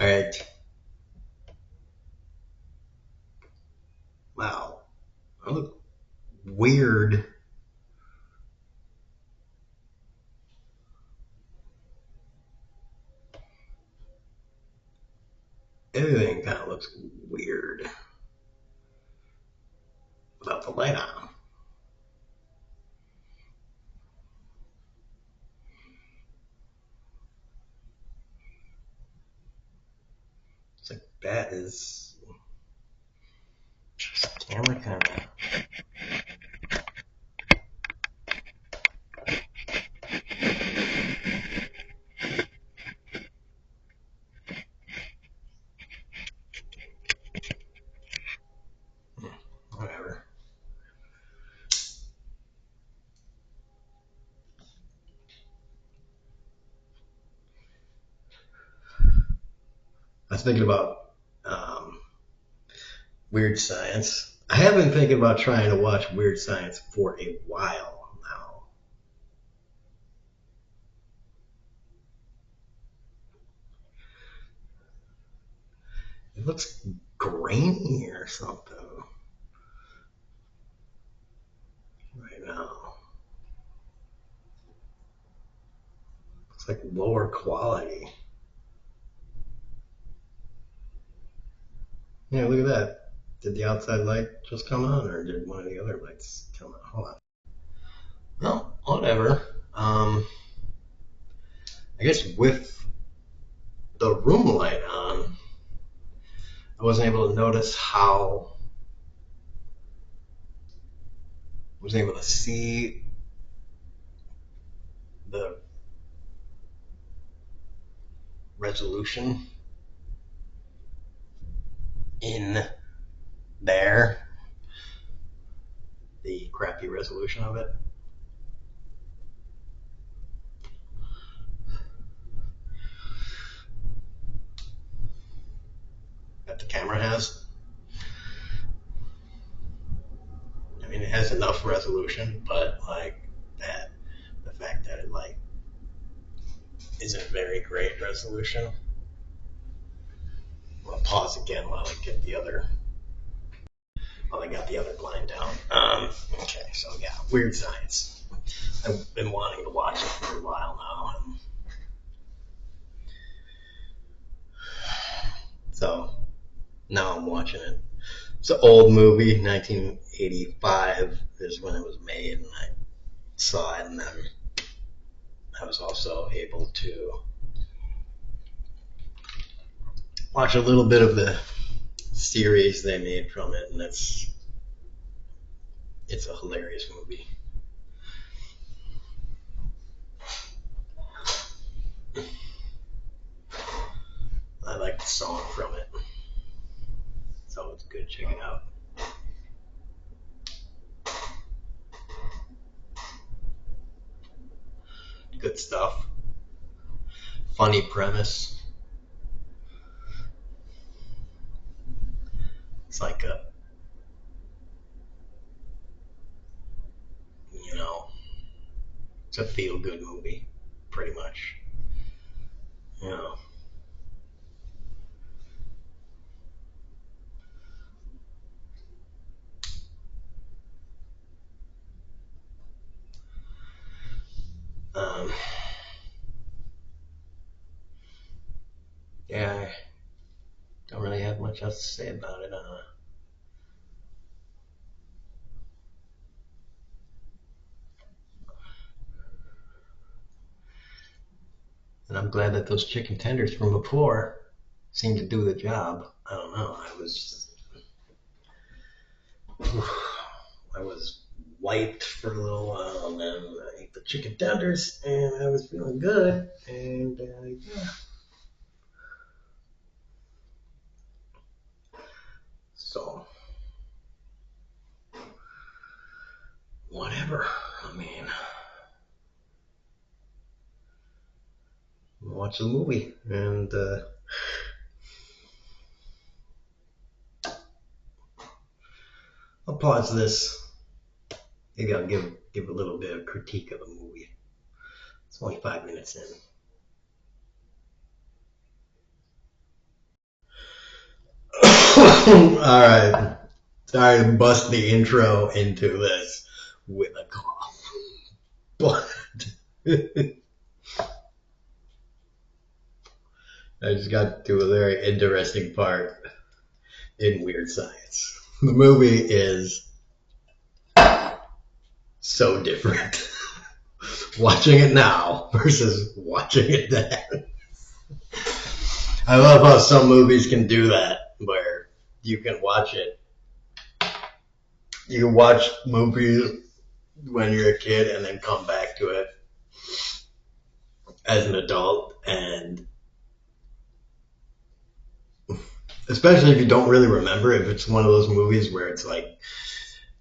All right. Wow. I look weird. Everything kind of looks weird without the light on. It's like that is camera kind of. Whatever. I was thinking about um, Weird Science. I have been thinking about trying to watch Weird Science for a while now. It looks grainy or something right now. It's like lower quality. Yeah, look at that. Did the outside light just come on, or did one of the other lights come on? Hold on. Well, whatever. I guess with the room light on, I wasn't able to notice how I was able to see the resolution in there, the crappy resolution of it that the camera has. I mean, it has enough resolution, but like that, the fact that it like isn't very great resolution. I'll pause again while I get the other while I got the other blind down. Okay, so yeah, Weird Science. I've been wanting to watch it for a while now. So now I'm watching it. It's an old movie, 1985 is when it was made, and I saw it, and then I was also able to watch a little bit of the series they made from it, and it's a hilarious movie. I like the song from it, so it's good. Check it out. Good stuff. Funny premise. It's like a, you know, it's a feel good movie, pretty much. You know, um, yeah, I don't really have much else to say about it. And I'm glad that those chicken tenders from before seemed to do the job. I don't know. I was wiped for a little while, and then I ate the chicken tenders, and I was feeling good. And yeah, so whatever. I mean, watch the movie, and I'll pause this. Maybe I'll give a little bit of critique of the movie. It's only 5 minutes in. right. Sorry to bust the intro into this with a cough. But I just got to a very interesting part in Weird Science. The movie is so different. Watching it now versus watching it then. I love how some movies can do that, where you can watch it. You watch movies when you're a kid and then come back to it as an adult, and especially if you don't really remember, if it's one of those movies where it's like,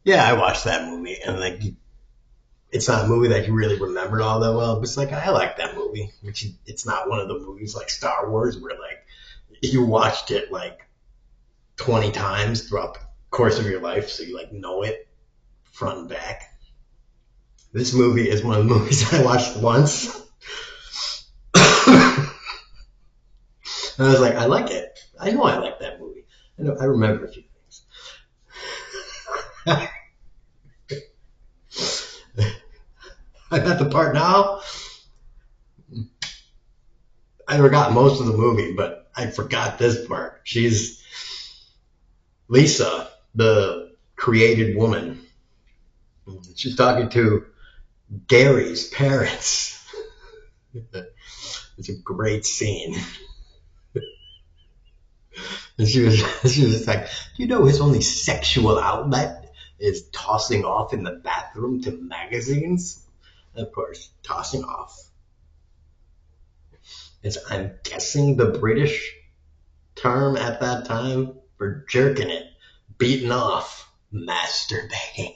yeah, I watched that movie, and like it's not a movie that you really remembered all that well. But it's like, I like that movie, which it's not one of the movies like Star Wars where like you watched it like 20 times throughout the course of your life, so you like know it front and back. This movie is one of the movies I watched once. And I was like, I like it. I know I like that movie. I remember a few things. I got the part now. I forgot most of the movie, but I forgot this part. She's Lisa, the created woman. She's talking to Gary's parents. It's a great scene. And she was just like, you know, his only sexual outlet is tossing off in the bathroom to magazines. And of course, tossing off is, I'm guessing, the British term at that time for jerking it, beating off, masturbating.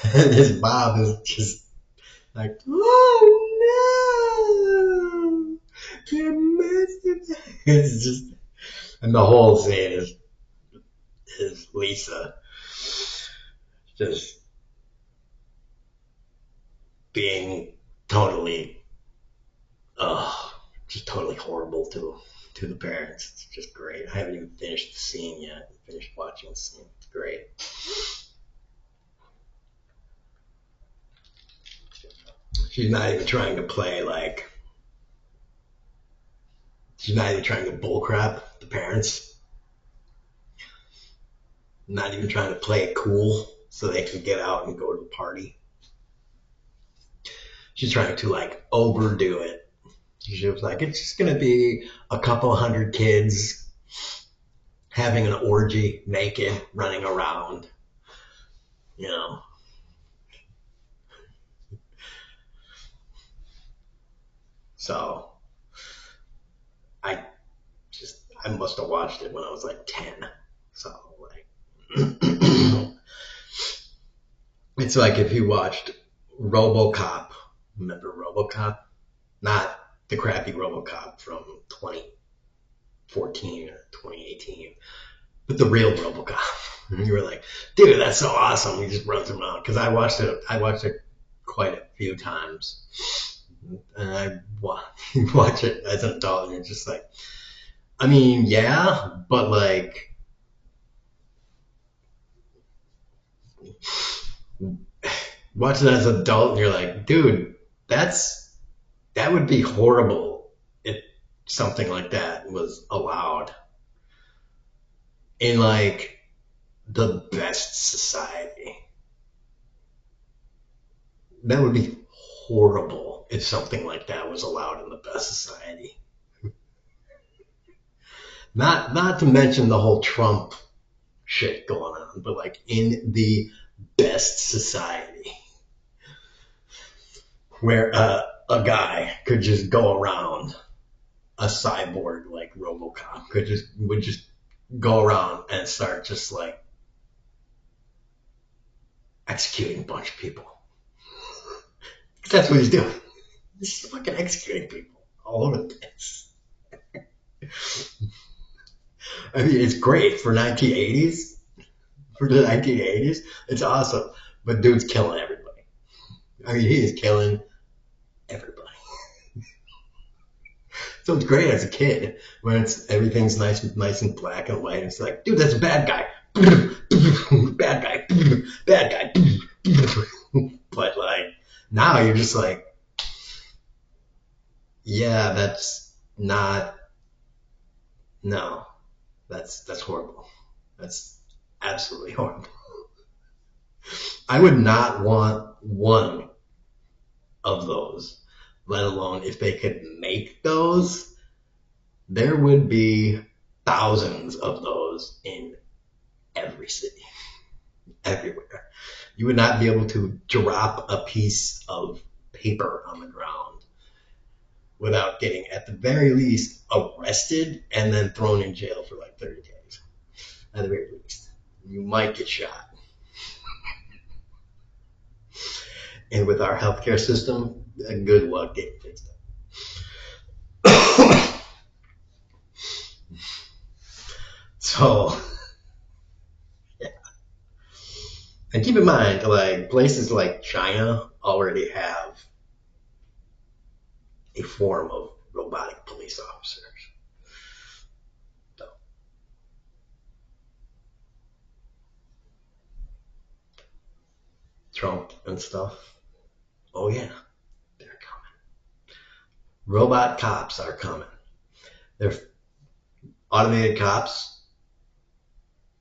And his mom is just like, oh no, you're masturbating. It's just, and the whole scene is Lisa just being totally, just totally horrible to the parents. It's just great. I haven't even finished the scene yet. I finished watching the scene. It's great. She's not even trying to play like, she's not even trying to bullcrap the parents. Not even trying to play it cool so they can get out and go to the party. She's trying to like overdo it. She was like, it's just going to be a couple hundred kids having an orgy, naked, running around, you know. So I must have watched it when I was like 10. So like, it's like if you watched RoboCop. Remember RoboCop? Not the crappy RoboCop from 2014 or 2018, but the real RoboCop. And you were like, dude, that's so awesome. He just runs around. Because I watched it quite a few times. And I watch it as an adult, and you're just like, I mean, yeah, but like, watch it as an adult, and you're like, dude, that would be horrible if something like that was allowed in like the best society. That would be horrible if something like that was allowed in the best society. Not to mention the whole Trump shit going on, but like in the best society where a guy could just go around, a cyborg like RoboCop would just go around and start just like executing a bunch of people. That's what he's doing. He's fucking executing people all over the place. I mean, it's great for 1980s. For the 1980s, it's awesome. But dude's killing everybody. I mean, he is killing everybody. So it's great as a kid when everything's nice and black and white. It's like, dude, that's a bad guy. Bad guy. Bad guy. But like now you're just like, yeah, that's not, no, that's horrible. That's absolutely horrible. I would not want one of those, let alone if they could make those, there would be thousands of those in every city, everywhere. You would not be able to drop a piece of paper on the ground without getting, at the very least, arrested and then thrown in jail for like 30 days. At the very least. You might get shot. And with our healthcare system, good luck getting fixed up. So, yeah. And keep in mind, like places like China already have a form of robotic police officers. So, Trump and stuff. Oh yeah, they're coming. Robot cops are coming. They're automated cops.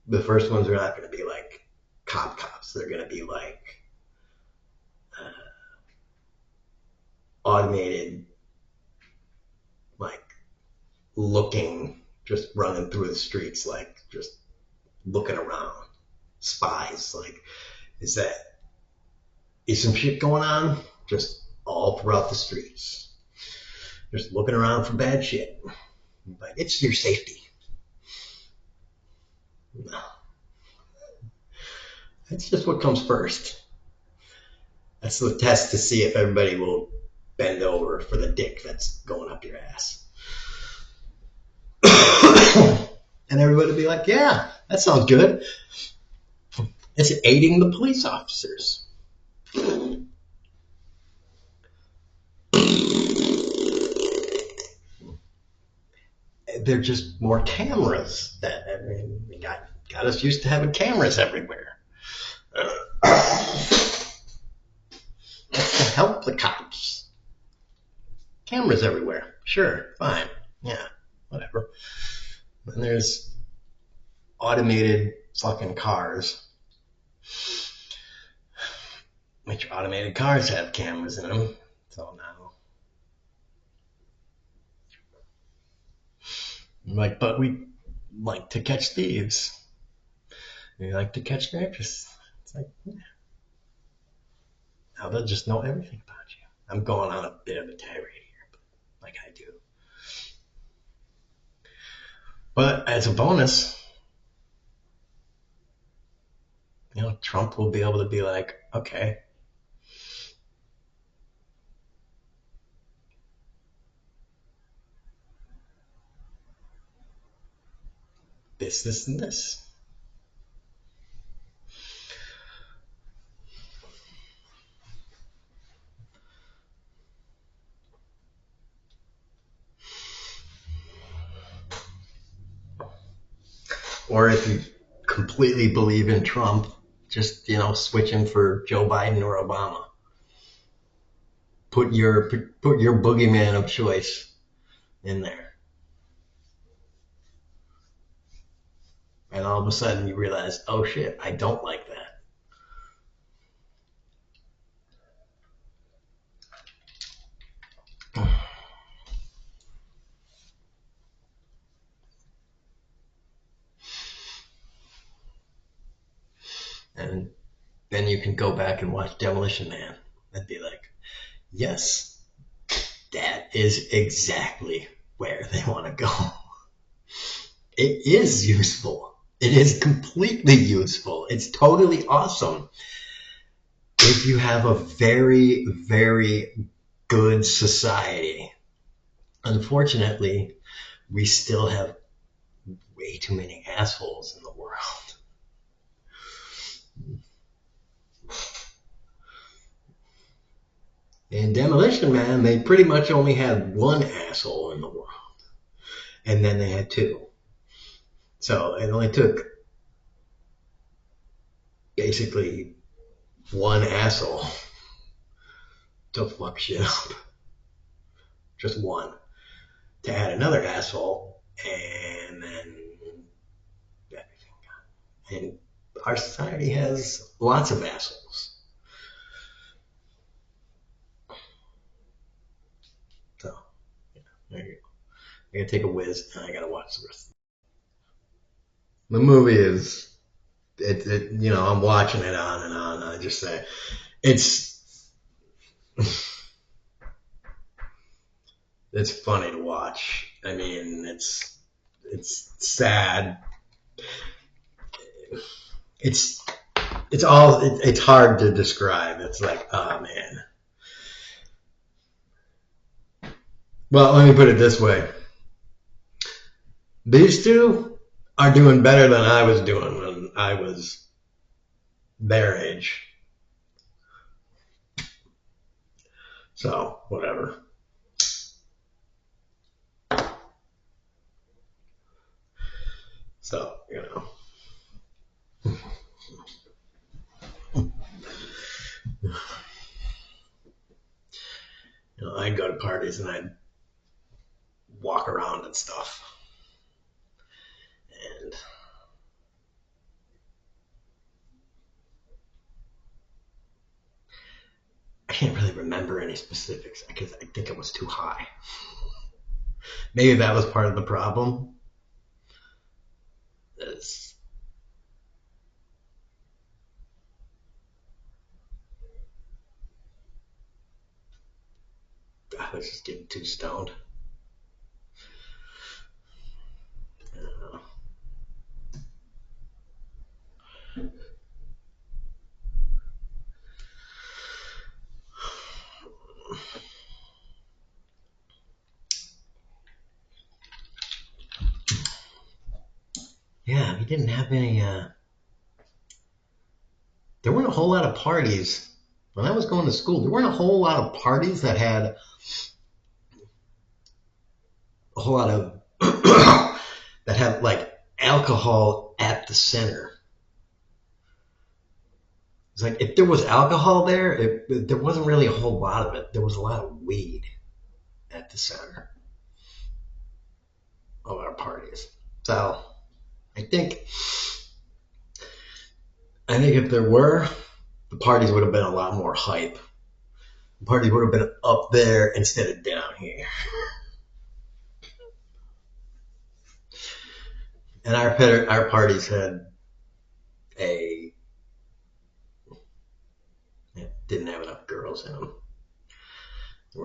The first ones are not going to be like cops. They're going to be like automated, like looking, just running through the streets, like just looking around. Spies, like, is some shit going on? Just all throughout the streets. Just looking around for bad shit. But it's your safety. No. That's just what comes first. That's the test to see if everybody will bend over for the dick that's going up your ass. And everybody will be like, yeah, that sounds good. It's aiding the police officers. They're just more cameras. They got us used to having cameras everywhere. That's to help the cops. Cameras everywhere. Sure, fine. Yeah, whatever. And there's automated fucking cars. Which automated cars have cameras in them. So now. Like, but we like to catch thieves. We like to catch rapers. It's like, yeah. Now they'll just know everything about you. I'm going on a bit of a tirade here, but like I do. But as a bonus, Trump will be able to be like, okay, this, and this. Or if you completely believe in Trump, just, switch him for Joe Biden or Obama. Put your boogeyman of choice in there. And all of a sudden you realize, oh shit, I don't like that. And then you can go back and watch Demolition Man and be like, yes, that is exactly where they want to go. It is useful. It is completely useful. It's totally awesome. If you have a very, very good society. Unfortunately, we still have way too many assholes in the world. In Demolition Man, they pretty much only had one asshole in the world, and then they had two. So it only took basically one asshole to fuck shit up. Just one. To add another asshole, and then and our society has lots of assholes. So there you go. I gotta take a whiz and I gotta watch the rest. The movie is I'm watching it on and on. I just say it's it's funny to watch. I mean, it's sad. It's it's hard to describe. It's like, oh man. Well, let me put it this way: these two are doing better than I was doing when I was their age. So whatever. So I'd go to parties and I'd walk around and stuff, and I can't really remember any specifics because I think it was too high. Maybe that was part of the problem. Is I was just getting too stoned. Uh, yeah, we didn't have any. There weren't a whole lot of parties when I was going to school. There weren't a whole lot of parties that had a whole lot of that had like alcohol at the center. It's like if there was alcohol there, there wasn't really a whole lot of it. There was a lot of weed at the center of our parties. So I think I think if there were, the parties would have been a lot more hype. The parties would have been up there instead of down here. And our parties had a didn't have enough girls in them. There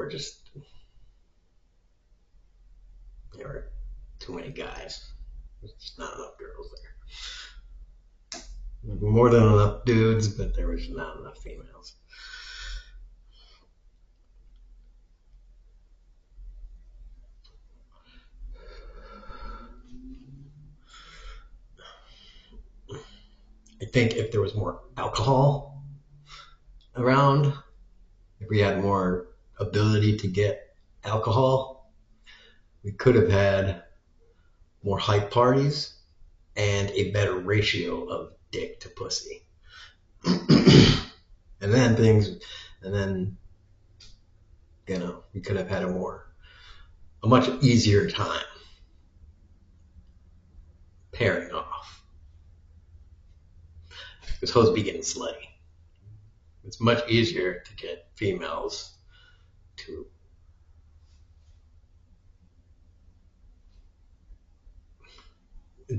were too many guys. There's just not enough girls there. More than enough dudes, but there was not enough females. I think if there was more alcohol around, if we had more ability to get alcohol, we could have had more hype parties and a better ratio of dick to pussy. and then things, and then we could have had a much easier time pairing off because hoes be getting slutty. It's much easier to get females to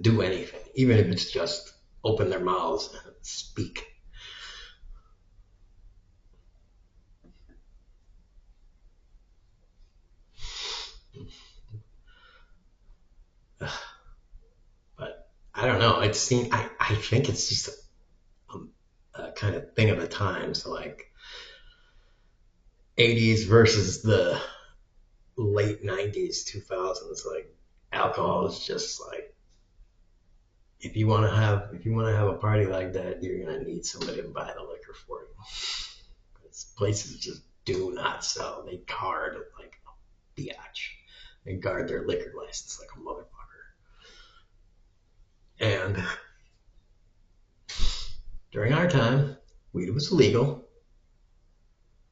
do anything, even if it's just open their mouths and speak. But I don't know. I think it's just a kind of thing of the times, like 80s versus the late 90s, 2000s. Like alcohol is just like if you want to have a party like that, you're gonna need somebody to buy the liquor for you. This place is just do not sell. They guard like a biatch. They guard their liquor license like a motherfucker. And during our time, weed was illegal,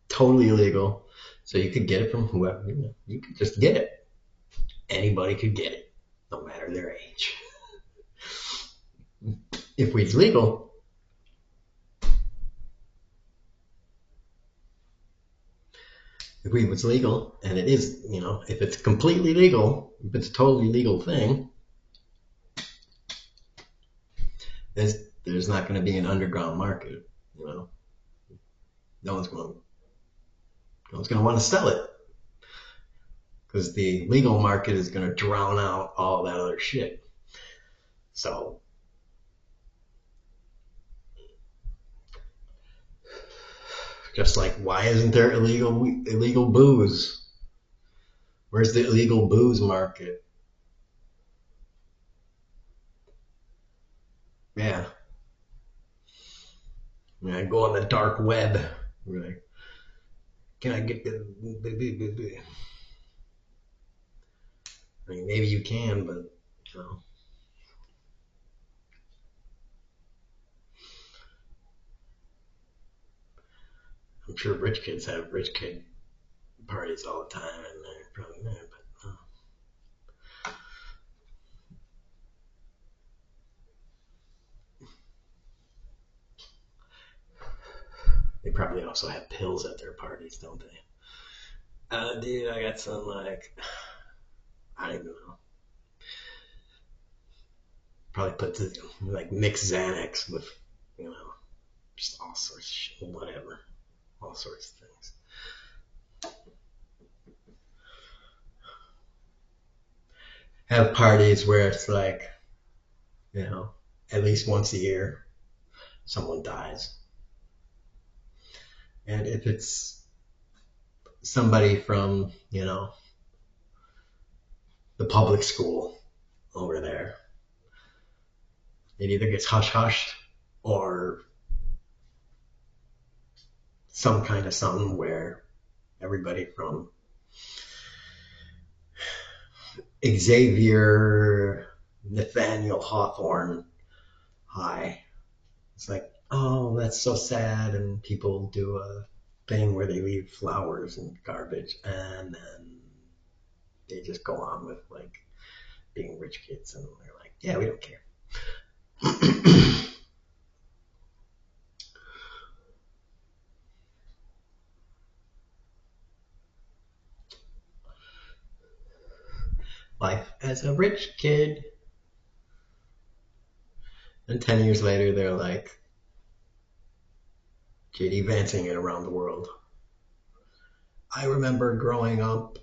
totally illegal. So you could get it from whoever. You could just get it. Anybody could get it, no matter their age. If weed's legal, if weed was legal, and it is, if it's completely legal, if it's a totally legal thing, there's there's not going to be an underground market. You know, no one's going no one's going to want to sell it because the legal market is going to drown out all that other shit. So just like, why isn't there illegal booze? Where's the illegal booze market? Yeah, I go on the dark web. Like, can I get the? I mean, maybe you can, but you know, I'm sure rich kids have rich kid parties all the time, and they're probably there. But they probably also have pills at their parties, don't they? Dude, I got some like I don't even know. Probably put the like mix Xanax with you know just all sorts of shit, whatever, all sorts of things. Have parties where it's like you know at least once a year someone dies, and if it's somebody from the public school over there, it either gets hush hushed or some kind of something where everybody from Xavier Nathaniel Hawthorne High, it's like, oh, that's so sad, and people do a thing where they leave flowers and garbage, and then they just go on with like being rich kids, and they're like, yeah, we don't care. Life as a rich kid. And 10 years later, they're like JD Vancing it around the world. I remember growing up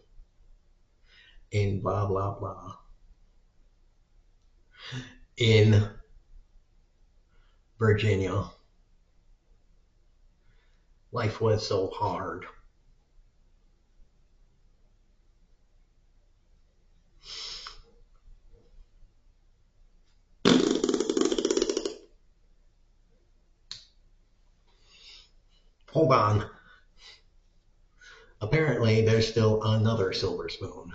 in blah, blah, blah. In Virginia, life was so hard. Hold on. Apparently, there's still another silver spoon.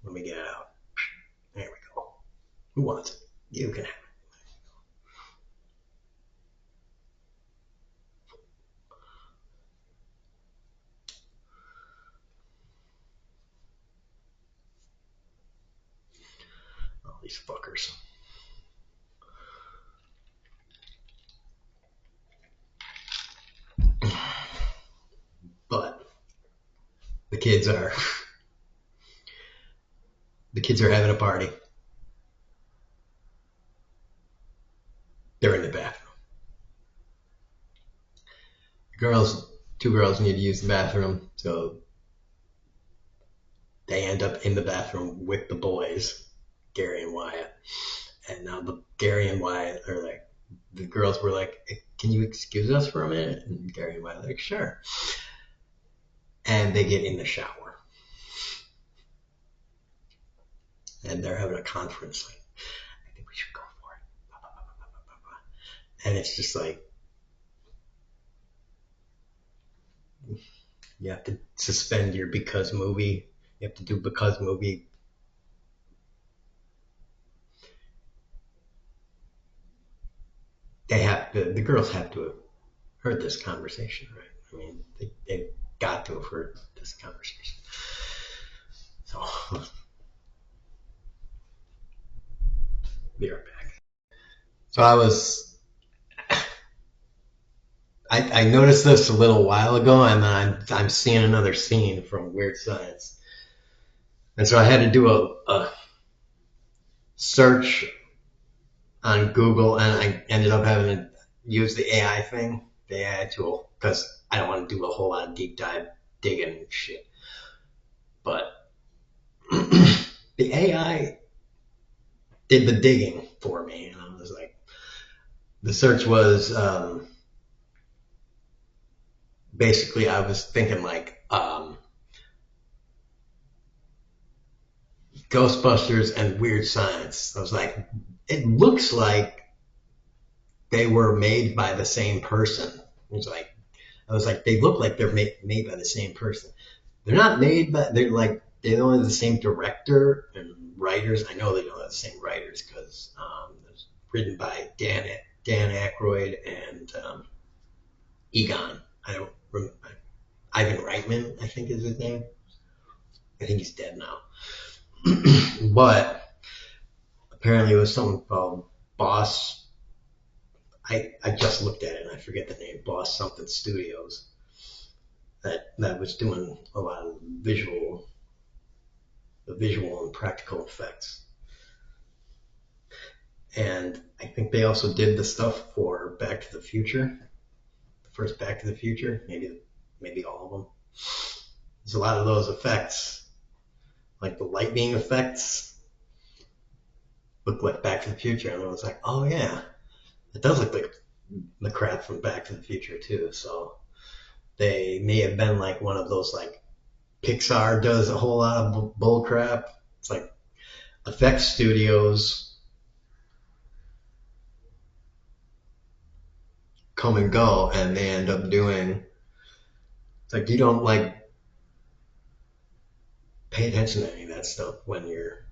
Let me get it out. There we go. Who wants it? You can have it. All these fuckers. But the kids are the kids are having a party. They're in the bathroom. Girls, two girls need to use the bathroom, so they end up in the bathroom with the boys, Gary and Wyatt. And now the Gary and Wyatt are like, the girls were like, hey, can you excuse us for a minute? And Gary and Wyatt are like, sure. And they get in the shower. And they're having a conference like, I think we should go for it. And it's just like, You have to suspend your because movie. You have to do because movie. The girls have to have heard this conversation, right? I mean, they've got to have heard this conversation. So, be right back. So I noticed this a little while ago, and I'm seeing another scene from Weird Science, and so I had to do a search on Google, and I ended up having to use the AI thing, the AI tool, because I don't want to do a whole lot of deep dive digging and shit. But the AI did the digging for me, and I was like, the search was basically I was thinking like Ghostbusters and Weird Science. I was like, it looks like they were made by the same person. I was like, they look like they're made by the same person. They're not made by. They're like they don't have the same director and writers. I know they don't have the same writers because it's written by Dan Aykroyd and Egon. I don't remember. Ivan Reitman, I think is his name. I think he's dead now. But apparently it was something called Boss. I just looked at it and I forget the name. Boss something Studios that was doing a lot of the visual and practical effects. And I think they also did the stuff for Back to the Future, the first Back to the Future, maybe all of them. There's a lot of those effects, like the lightning effects, look like Back to the Future, and I was like, oh yeah, it does look like the crap from Back to the Future too. So they may have been like one of those like Pixar does a whole lot of bull crap. It's like effects studios come and go, and they end up doing. It's like you don't like pay attention to any of that stuff when you're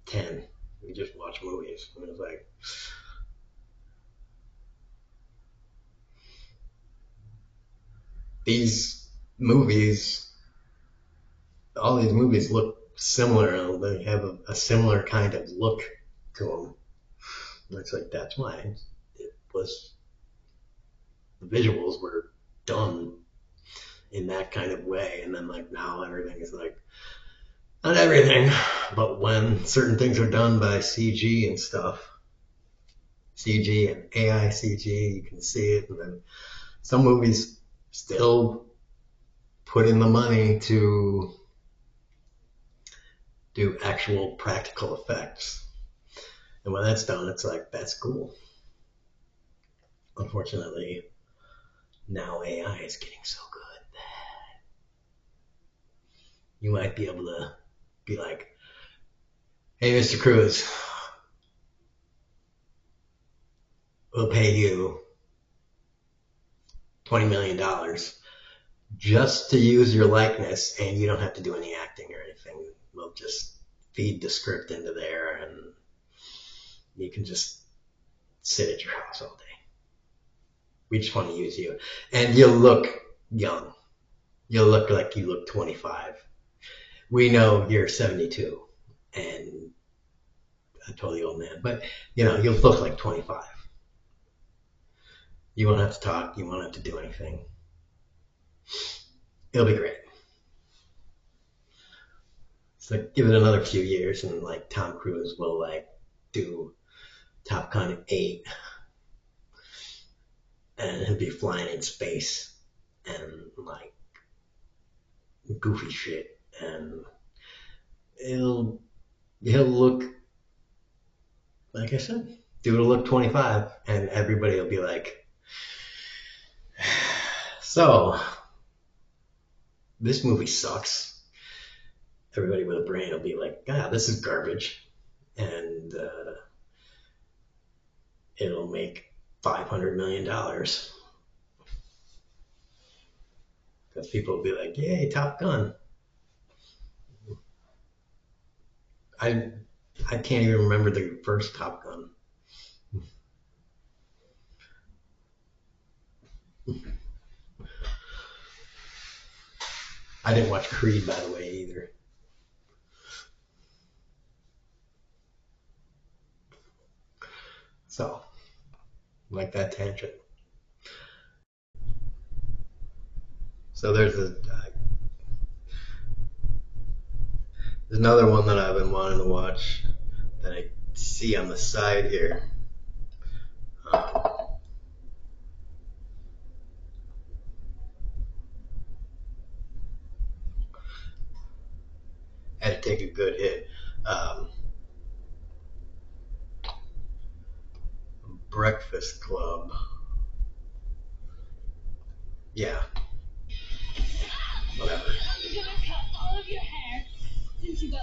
10. You just watch movies. And it's like these movies, all these movies look similar. They have a similar kind of look to them. And it's like that's why it was the visuals were done in that kind of way. And then like now everything is like not everything, but when certain things are done by CG and stuff, CG and AI CG, you can see it. And then some movies still put in the money to do actual practical effects. And when that's done, it's like, that's cool. Unfortunately, now AI is getting so good that you might be able to be like, hey, Mr. Cruz, we'll pay you $20 million just to use your likeness, and you don't have to do any acting or anything. We'll just feed the script into there, and you can just sit at your house all day. We just want to use you. And you'll look young. You'll look like you look 25. We know you're 72 and a totally old man, but you'll look like 25. You won't have to talk. You won't have to do anything. It'll be great. So give it another few years, and like Tom Cruise will like do Top Gun 8, and he'll be flying in space and like goofy shit, and he'll look like I said, dude will look 25, and everybody will be like, so this movie sucks. Everybody with a brain will be like, God, this is garbage, and it'll make $500 million. Because people will be like, "Yay, Top Gun!" I I can't even remember the first Top Gun. I didn't watch Creed, by the way, either. So, like that tangent. So there's another one that I've been wanting to watch that I see on the side here. Um, had to take a good hit. Um, Breakfast Club. Yeah, whatever. I'm gonna cut all of your hair since you got.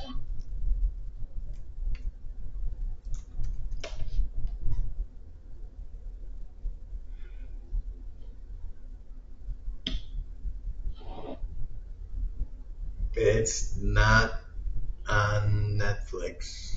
It's not on Netflix.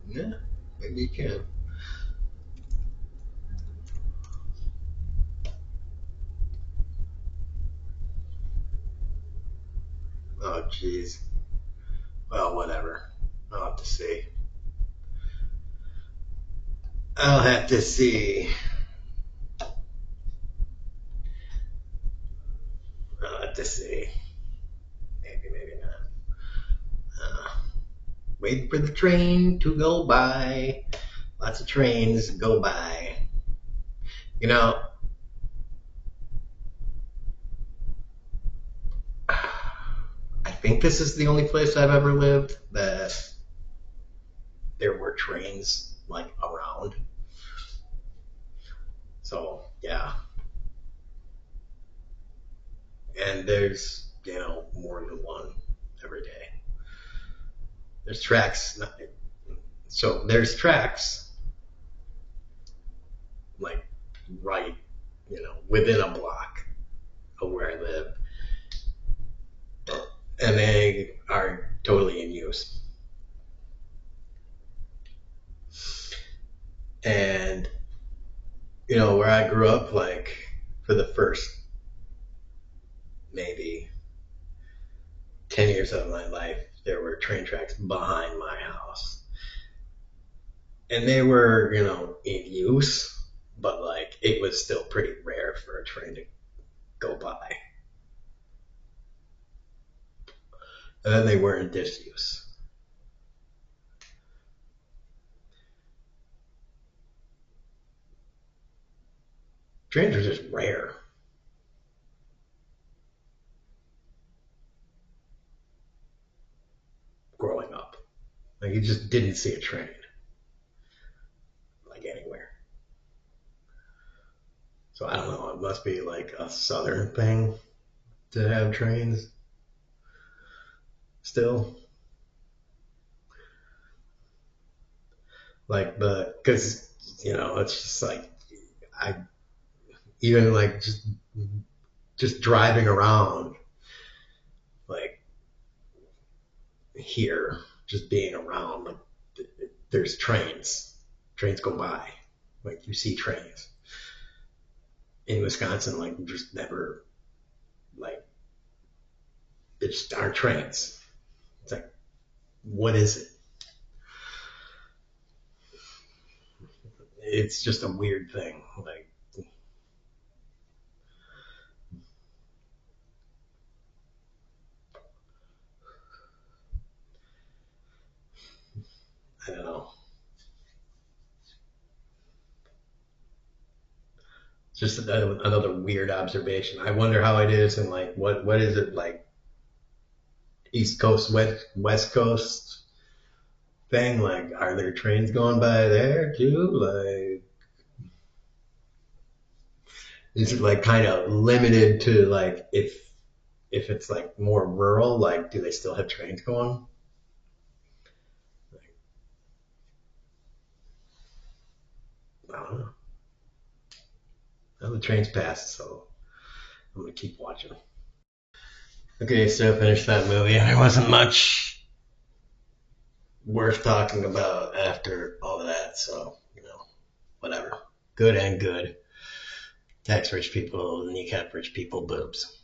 Yeah, maybe you can. Oh, jeez. Well, whatever. I'll have to see. I'll have to see. I'll have to see. Maybe, maybe not. Uh, wait for the train to go by. Lots of trains go by. You know, I think this is the only place I've ever lived that there were trains like around. So yeah, and there's more than one every day. There's tracks. So there's tracks like right, within a block of where I live, and they are totally in use. And where I grew up, like for the first maybe 10 years of my life, there were train tracks behind my house, and they were in use, but like it was still pretty rare for a train to go by. And then they were in disuse. Trains are just rare growing up. Like you just didn't see a train like anywhere. So I don't know. It must be like a southern thing to have trains still. Like because it's just like I even like just driving around like here, just being around like there's trains go by, like you see trains in Wisconsin, like just never like there just aren't trains. It's like what is it? It's just a weird thing. Like I don't know. It's just another weird observation. I wonder how it is, and like what is it like East Coast, West Coast? thing. Like, are there trains going by there too? Like, is it like kind of limited to like if it's like more rural? Like, do they still have trains going? Like, I don't know. Well, the train's passed, so I'm gonna keep watching. Okay, so I finished that movie. There wasn't much worth talking about after all of that, so whatever. Good and good. Tax rich people, kneecap rich people, boobs.